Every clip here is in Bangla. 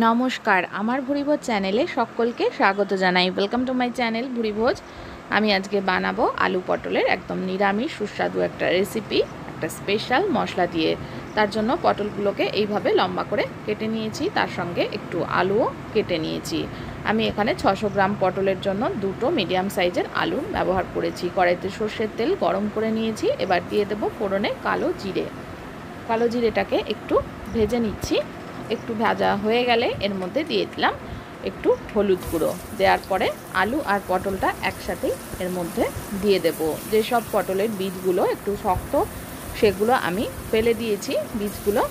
নমস্কার, আমার ভুরিভোজ চ্যানেলে সকলকে স্বাগত জানাই। Welcome to my channel Bhurivoj. আমি আজকে বানাবো আলু পটলের একদম নিরামিষ সুস্বাদু একটা রেসিপি, একটা স্পেশাল মশলা দিয়ে। তার জন্য পটলগুলোকে এইভাবে লম্বা করে কেটে নিয়েছি, তার সঙ্গে একটু আলুও কেটে নিয়েছি। আমি এখানে 600 গ্রাম পটলের জন্য দুটো মিডিয়াম সাইজের আলু ব্যবহার করেছি। কড়াইতে সর্ষের তেল গরম করে নিয়েছি। এবার দিয়ে দেবো ফোড়নে কালো জিরে। কালো জিরেটাকে একটু ভেজে নিচ্ছি। একটু ভাজা হয়ে গেলে এর মধ্যে দিয়ে দিলাম একটু হলুদ গুঁড়ো। দেওয়ার পরে আলু আর পটলটা একসাথেই এর মধ্যে দিয়ে দেব। যেসব পটলের বীজগুলো একটু শক্ত সেগুলো আমি ফেলে দিয়েছি বীজগুলো।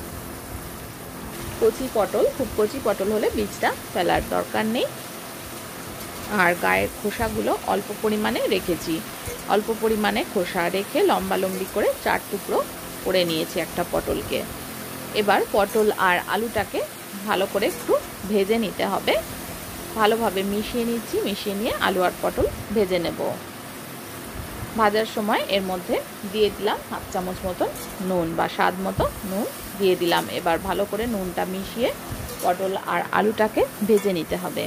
কচি পটল, খুব কচি পটল হলে বীজটা ফেলার দরকার নেই। আর গায়ের খোসাগুলো অল্প পরিমাণে রেখেছি। অল্প পরিমাণে খোসা রেখে লম্বা লম্বি করে 4 টুকরো করে নিয়েছি একটা পটলকে। এবার পটল আর আলুটাকে ভালো করে একটু ভেজে নিতে হবে। ভালোভাবে মিশিয়ে নিচ্ছি। মিশিয়ে নিয়ে আলু আর পটল ভেজে নেব। ভাজার সময় এর মধ্যে দিয়ে দিলাম 1/2 চামচ মতন নুন বা স্বাদ মতো নুন দিয়ে দিলাম। এবার ভালো করে নুনটা মিশিয়ে পটল আর আলুটাকে ভেজে নিতে হবে।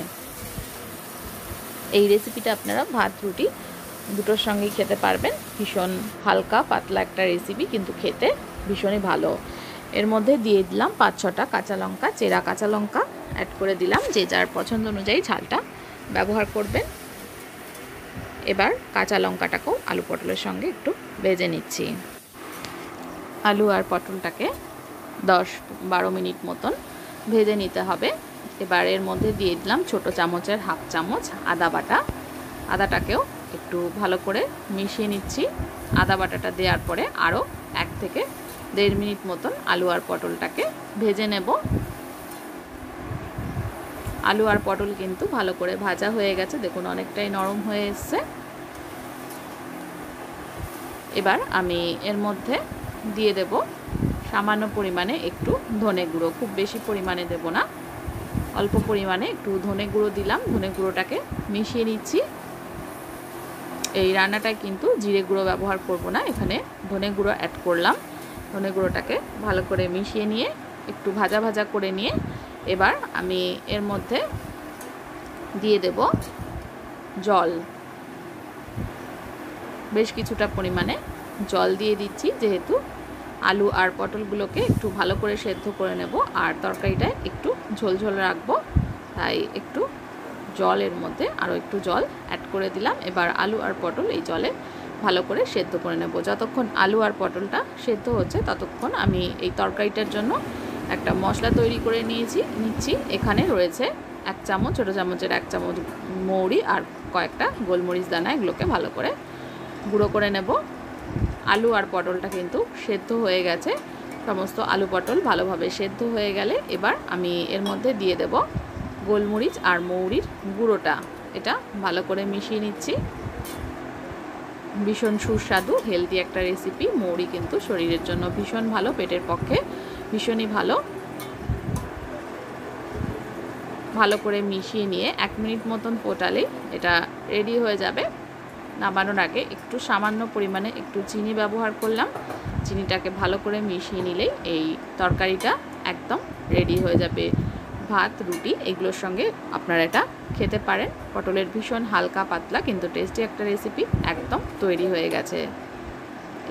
এই রেসিপিটা আপনারা ভাত রুটি দুটোর সঙ্গেই খেতে পারবেন। ভীষণ হালকা পাতলা একটা রেসিপি, কিন্তু খেতে ভীষণই ভালো। এর মধ্যে দিয়ে দিলাম 5-6টা কাঁচা লঙ্কা, চেরা কাঁচা লঙ্কা অ্যাড করে দিলাম। যে যার পছন্দ অনুযায়ী ঝালটা ব্যবহার করবেন। এবার কাঁচা লঙ্কাটাকেও আলু পটলের সঙ্গে একটু ভেজে নিচ্ছি। আলু আর পটলটাকে 10-12 মিনিট মতন ভেজে নিতে হবে। এবার এর মধ্যে দিয়ে দিলাম ছোটো চামচের 1/2 চামচ আদা বাটা। আদাটাকেও একটু ভালো করে মিশিয়ে নিচ্ছি। আদা বাটাটা দেওয়ার পরে আরও 1 থেকে 1.5 মিনিট মতন আলু আর পটলটাকে ভেজে নেব। আলু আর পটল কিন্তু ভালো করে ভাজা হয়ে গেছে, দেখুন অনেকটাই নরম হয়ে এসছে। এবার আমি এর মধ্যে দিয়ে দেব সামান্য পরিমাণে একটু ধনে গুঁড়ো। খুব বেশি পরিমাণে দেব না, অল্প পরিমাণে একটু ধনে গুঁড়ো দিলাম। ধনে গুঁড়োটাকে মিশিয়ে নিচ্ছি। এই রান্নাটায় কিন্তু জিরে গুঁড়ো ব্যবহার করব না, এখানে ধনে গুঁড়ো অ্যাড করলাম। ধনে গুঁড়োটাকে ভালো করে মিশিয়ে নিয়ে একটু ভাজা ভাজা করে নিয়ে এবার আমি এর মধ্যে দিয়ে দেব জল। বেশ কিছুটা পরিমাণে জল দিয়ে দিচ্ছি, যেহেতু আলু আর পটলগুলোকে একটু ভালো করে সেদ্ধ করে নেব আর তরকারিটায় একটু ঝোলঝোল রাখবো, তাই একটু জলের মধ্যে আরও একটু জল অ্যাড করে দিলাম। এবার আলু আর পটল এই জলে ভালো করে সেদ্ধ করে নেব। যতক্ষণ আলু আর পটলটা সেদ্ধ হচ্ছে ততক্ষণ আমি এই তরকারিটার জন্য একটা মশলা তৈরি করে নিচ্ছি। এখানে রয়েছে 1 চামচ, ছোটো চামচের 1 চামচ মৌরি আর কয়েকটা গোলমরিচ দানা। এগুলোকে ভালো করে গুঁড়ো করে নেব। আলু আর পটলটা কিন্তু সেদ্ধ হয়ে গেছে। সমস্ত আলু পটল ভালোভাবে সেদ্ধ হয়ে গেলে এবার আমি এর মধ্যে দিয়ে দেব গোলমরিচ আর মৌরির গুঁড়োটা। এটা ভালো করে মিশিয়ে নিচ্ছি। ভীষণ সুস্বাদু হেলদি একটা রেসিপি। মৌরি কিন্তু শরীরের জন্য ভীষণ ভালো, পেটের পক্ষে ভীষণই ভালো। ভালো করে মিশিয়ে নিয়ে 1 মিনিট মতন ফোটালেই এটা রেডি হয়ে যাবে। নামানোর আগে একটু সামান্য পরিমাণে একটু চিনি ব্যবহার করলাম। চিনিটাকে ভালো করে মিশিয়ে নিলেই এই তরকারিটা একদম রেডি হয়ে যাবে। ভাত রুটি এগুলোর সঙ্গে আপনারা এটা খেতে পারেন। পটলের ভীষণ হালকা পাতলা কিন্তু টেস্টি একটা রেসিপি একদম তৈরি হয়ে গেছে।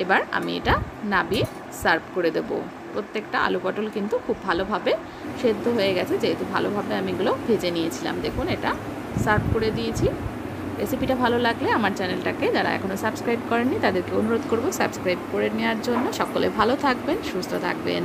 এবার আমি এটা নামিয়ে সার্ভ করে দেব। প্রত্যেকটা আলু পটল কিন্তু খুব ভালোভাবে সেদ্ধ হয়ে গেছে, যেহেতু ভালোভাবে আমি এগুলো ভেজে নিয়েছিলাম। দেখুন এটা সার্ভ করে দিয়েছি। রেসিপিটা ভালো লাগলে আমার চ্যানেলটাকে যারা এখনও সাবস্ক্রাইব করেননি তাদেরকে অনুরোধ করব সাবস্ক্রাইব করে নেওয়ার জন্য। সকলে ভালো থাকবেন, সুস্থ থাকবেন।